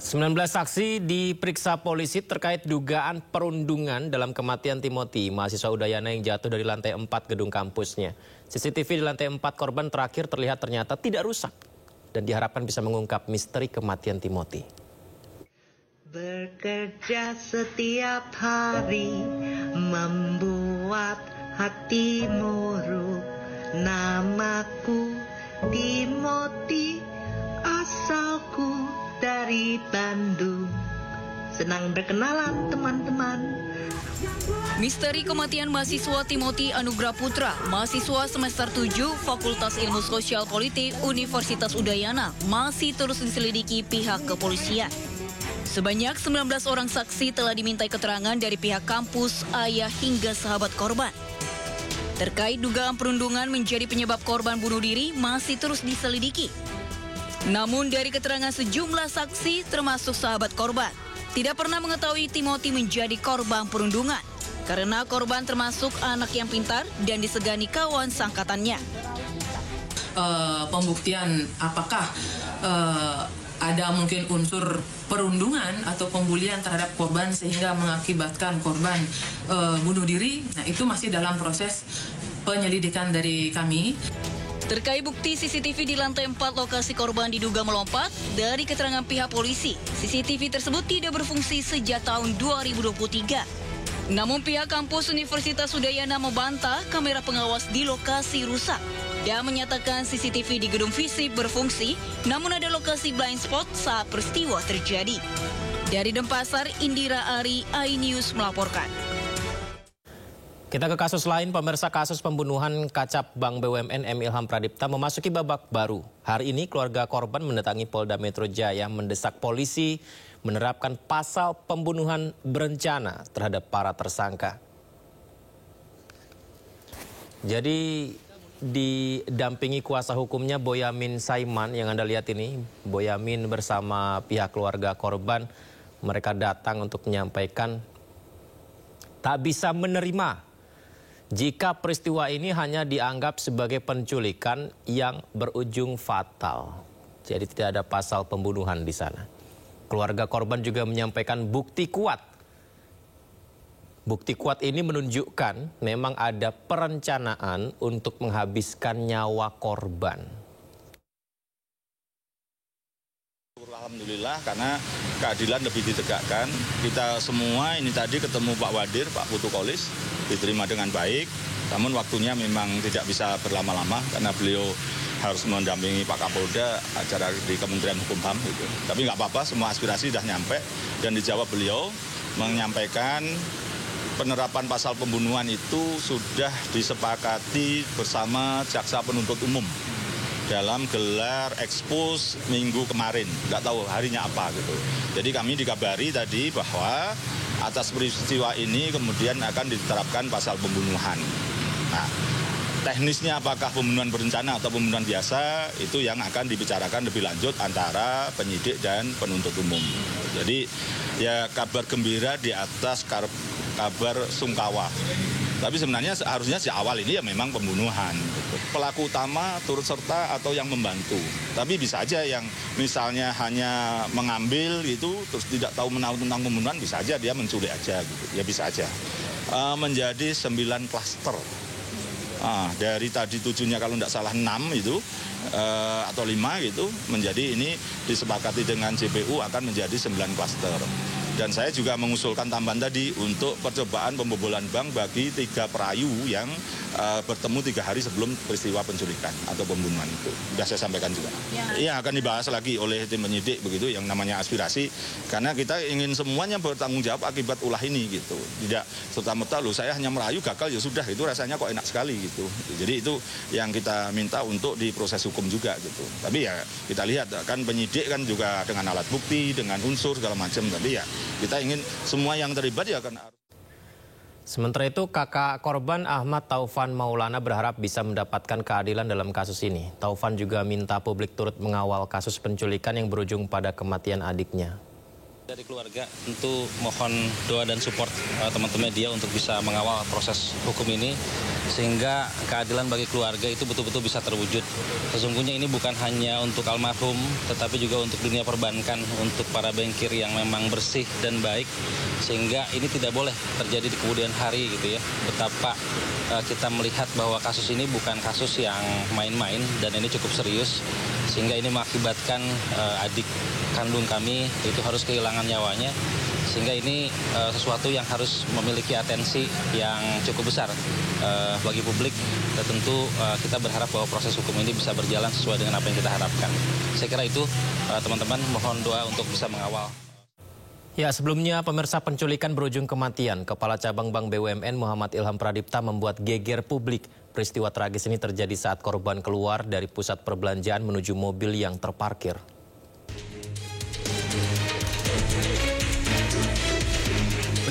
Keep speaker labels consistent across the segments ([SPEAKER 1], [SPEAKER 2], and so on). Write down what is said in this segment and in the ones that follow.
[SPEAKER 1] 19 saksi diperiksa polisi terkait dugaan perundungan dalam kematian Timothy, mahasiswa Udayana yang jatuh dari lantai 4 gedung kampusnya. CCTV di lantai 4 korban terakhir terlihat ternyata tidak rusak dan diharapkan bisa mengungkap misteri kematian Timothy.
[SPEAKER 2] Bekerja setiap hari membuat hati murung. Namaku Timothy, asalku dari Bandung. Senang berkenalan teman-teman.
[SPEAKER 3] Misteri kematian mahasiswa Timothy Anugrah Putra, mahasiswa semester 7 Fakultas Ilmu Sosial Politik Universitas Udayana, masih terus diselidiki pihak kepolisian. Sebanyak 19 orang saksi telah dimintai keterangan dari pihak kampus, ayah hingga sahabat korban. Terkait dugaan perundungan menjadi penyebab korban bunuh diri masih terus diselidiki. Namun dari keterangan sejumlah saksi termasuk sahabat korban, tidak pernah mengetahui Timothy menjadi korban perundungan. Karena korban termasuk anak yang pintar dan disegani kawan sangkatannya.
[SPEAKER 4] Pembuktian apakah ada mungkin unsur perundungan atau pembulian terhadap korban sehingga mengakibatkan korban bunuh diri, nah itu masih dalam proses penyelidikan dari kami.
[SPEAKER 3] Terkait bukti CCTV di lantai 4 lokasi korban diduga melompat, dari keterangan pihak polisi, CCTV tersebut tidak berfungsi sejak tahun 2023. Namun pihak kampus Universitas Udayana membantah kamera pengawas di lokasi rusak dan menyatakan CCTV di gedung FISIP berfungsi, namun ada lokasi blind spot saat peristiwa terjadi. Dari Denpasar, Indira Ari, iNews melaporkan.
[SPEAKER 1] Kita ke kasus lain, pemirsa. Kasus pembunuhan kacap Bank BUMN M. Ilham Pradipta memasuki babak baru. Hari ini keluarga korban mendatangi Polda Metro Jaya mendesak polisi menerapkan pasal pembunuhan berencana terhadap para tersangka. Jadi didampingi kuasa hukumnya Boyamin Saiman yang Anda lihat ini. Boyamin bersama pihak keluarga korban, mereka datang untuk menyampaikan tak bisa menerima jika peristiwa ini hanya dianggap sebagai penculikan yang berujung fatal. Jadi tidak ada pasal pembunuhan di sana. Keluarga korban juga menyampaikan bukti kuat. Bukti kuat ini menunjukkan memang ada perencanaan untuk menghabiskan nyawa korban.
[SPEAKER 5] Alhamdulillah karena keadilan lebih ditegakkan. Kita semua ini tadi ketemu Pak Wadir, Pak Putu Kolis, diterima dengan baik. Namun waktunya memang tidak bisa berlama-lama karena beliau harus mendampingi Pak Kapolda acara di Kementerian Hukum HAM. Gitu. Tapi nggak apa-apa, semua aspirasi sudah nyampe dan dijawab beliau menyampaikan penerapan pasal pembunuhan itu sudah disepakati bersama jaksa penuntut umum dalam gelar ekspos minggu kemarin, nggak tahu harinya apa gitu. Jadi kami dikabari tadi bahwa atas peristiwa ini kemudian akan diterapkan pasal pembunuhan. Nah, teknisnya apakah pembunuhan berencana atau pembunuhan biasa itu yang akan dibicarakan lebih lanjut antara penyidik dan penuntut umum. Jadi ya kabar gembira di atas kabar sungkawa. Tapi sebenarnya harusnya sejak awal ini ya memang pembunuhan. Gitu. Pelaku utama turut serta atau yang membantu. Tapi bisa aja yang misalnya hanya mengambil gitu, terus tidak tahu menahu tentang pembunuhan, bisa aja dia menculik aja gitu. Ya bisa aja. Menjadi 9 klaster. Dari tadi 7-nya kalau tidak salah 6 itu, atau 5 gitu, menjadi ini disepakati dengan JPU akan menjadi 9 klaster. Dan saya juga mengusulkan tambahan tadi untuk percobaan pembobolan bank bagi 3 perayu yang bertemu 3 hari sebelum peristiwa penculikan atau pembunuhan itu. Sudah saya sampaikan juga. Iya, akan dibahas lagi oleh tim penyidik begitu yang namanya aspirasi. Karena kita ingin semuanya bertanggung jawab akibat ulah ini gitu. Tidak serta-merta loh saya hanya merayu gagal ya sudah, itu rasanya kok enak sekali gitu. Jadi itu yang kita minta untuk diproses hukum juga gitu. Tapi ya kita lihat kan penyidik kan juga dengan alat bukti, dengan unsur segala macam. Tapi ya kita ingin semua yang terlibat ya akan.
[SPEAKER 1] Sementara itu kakak korban Ahmad Taufan Maulana berharap bisa mendapatkan keadilan dalam kasus ini. Taufan juga minta publik turut mengawal kasus penculikan yang berujung pada kematian adiknya.
[SPEAKER 6] Dari keluarga tentu mohon doa dan support teman-teman media untuk bisa mengawal proses hukum ini sehingga keadilan bagi keluarga itu betul-betul bisa terwujud. Sesungguhnya ini bukan hanya untuk almarhum tetapi juga untuk dunia perbankan, untuk para bankir yang memang bersih dan baik sehingga ini tidak boleh terjadi di kemudian hari gitu ya. Betapa kita melihat bahwa kasus ini bukan kasus yang main-main dan ini cukup serius sehingga ini mengakibatkan adik kandung kami itu harus kehilangan nyawanya sehingga ini sesuatu yang harus memiliki atensi yang cukup besar bagi publik dan tentu kita berharap bahwa proses hukum ini bisa berjalan sesuai dengan apa yang kita harapkan. Saya kira itu teman-teman mohon doa untuk bisa mengawal.
[SPEAKER 1] Ya, sebelumnya pemirsa, penculikan berujung kematian Kepala Cabang Bank BUMN Muhammad Ilham Pradipta membuat geger publik. Peristiwa tragis ini terjadi saat korban keluar dari pusat perbelanjaan menuju mobil yang terparkir.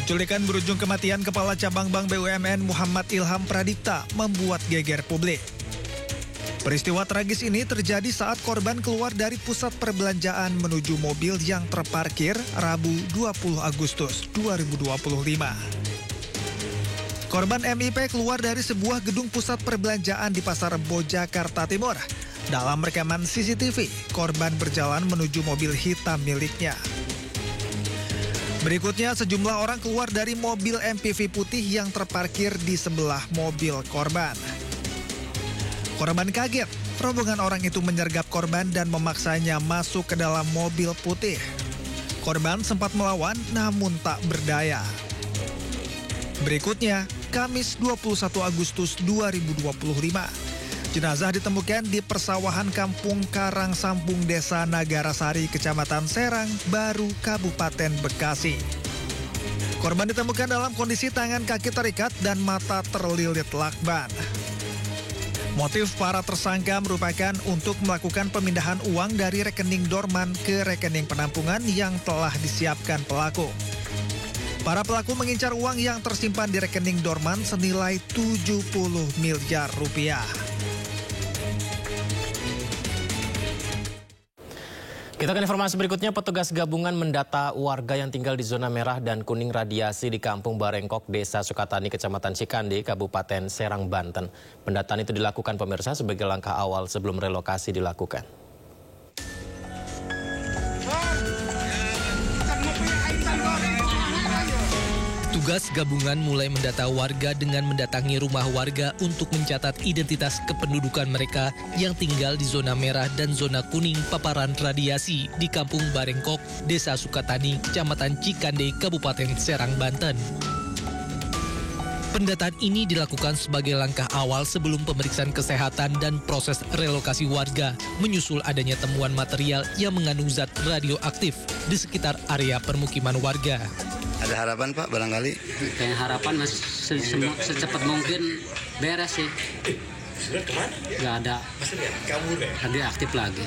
[SPEAKER 7] Penculikan berujung kematian Kepala Cabang Bank BUMN Muhammad Ilham Pradipta membuat geger publik. Peristiwa tragis ini terjadi saat korban keluar dari pusat perbelanjaan menuju mobil yang terparkir Rabu 20 Agustus 2025. Korban MIP keluar dari sebuah gedung pusat perbelanjaan di Pasar Rebo, Jakarta Timur. Dalam rekaman CCTV, korban berjalan menuju mobil hitam miliknya. Berikutnya, sejumlah orang keluar dari mobil MPV putih yang terparkir di sebelah mobil korban. Korban kaget, rombongan orang itu menyergap korban dan memaksanya masuk ke dalam mobil putih. Korban sempat melawan namun tak berdaya. Berikutnya, Kamis 21 Agustus 2025, jenazah ditemukan di persawahan Kampung Karang Sampung, Desa Nagarasari, Kecamatan Serang Baru, Kabupaten Bekasi. Korban ditemukan dalam kondisi tangan kaki terikat dan mata terlilit lakban. Motif para tersangka merupakan untuk melakukan pemindahan uang dari rekening dorman ke rekening penampungan yang telah disiapkan pelaku. Para pelaku mengincar uang yang tersimpan di rekening dorman senilai 70 miliar rupiah.
[SPEAKER 1] Kita ke informasi berikutnya. Petugas gabungan mendata warga yang tinggal di zona merah dan kuning radiasi di Kampung Barengkok, Desa Sukatani, Kecamatan Cikande, Kabupaten Serang, Banten. Pendataan itu dilakukan pemirsa sebagai langkah awal sebelum relokasi dilakukan.
[SPEAKER 8] Tugas gabungan mulai mendata warga dengan mendatangi rumah warga untuk mencatat identitas kependudukan mereka yang tinggal di zona merah dan zona kuning paparan radiasi di Kampung Barengkok, Desa Sukatani, Kecamatan Cikande, Kabupaten Serang, Banten. Pendataan ini dilakukan sebagai langkah awal sebelum pemeriksaan kesehatan dan proses relokasi warga menyusul adanya temuan material yang mengandung zat radioaktif di sekitar area permukiman warga.
[SPEAKER 9] Ada harapan Pak barangkali?
[SPEAKER 10] Kayak harapan secepat mungkin beres sih. Nggak ada radioaktif lagi.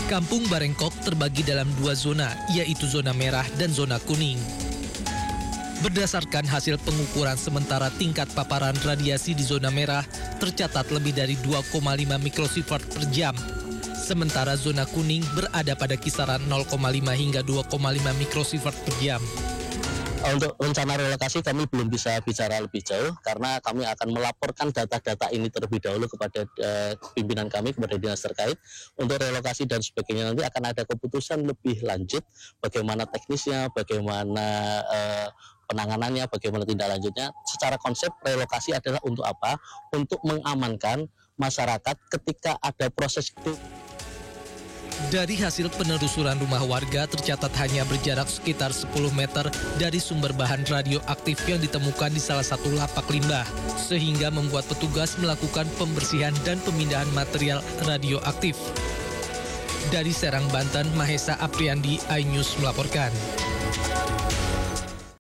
[SPEAKER 8] Kampung Barengkok terbagi dalam dua zona, yaitu zona merah dan zona kuning. Berdasarkan hasil pengukuran sementara tingkat paparan radiasi di zona merah tercatat lebih dari 2,5 mikrosievert per jam. Sementara zona kuning berada pada kisaran 0,5 hingga 2,5 mikrosievert per jam.
[SPEAKER 11] Untuk rencana relokasi kami belum bisa bicara lebih jauh karena kami akan melaporkan data-data ini terlebih dahulu kepada pimpinan kami, kepada dinas terkait. Untuk relokasi dan sebagainya nanti akan ada keputusan lebih lanjut bagaimana teknisnya, bagaimana penanganannya, bagaimana tindak lanjutnya. Secara konsep relokasi adalah untuk apa? Untuk mengamankan masyarakat ketika ada proses itu.
[SPEAKER 8] Dari hasil penelusuran rumah warga tercatat hanya berjarak sekitar 10 meter dari sumber bahan radioaktif yang ditemukan di salah satu lapak limbah, sehingga membuat petugas melakukan pembersihan dan pemindahan material radioaktif. Dari Serang, Banten, Mahesa Apriandi, iNews melaporkan.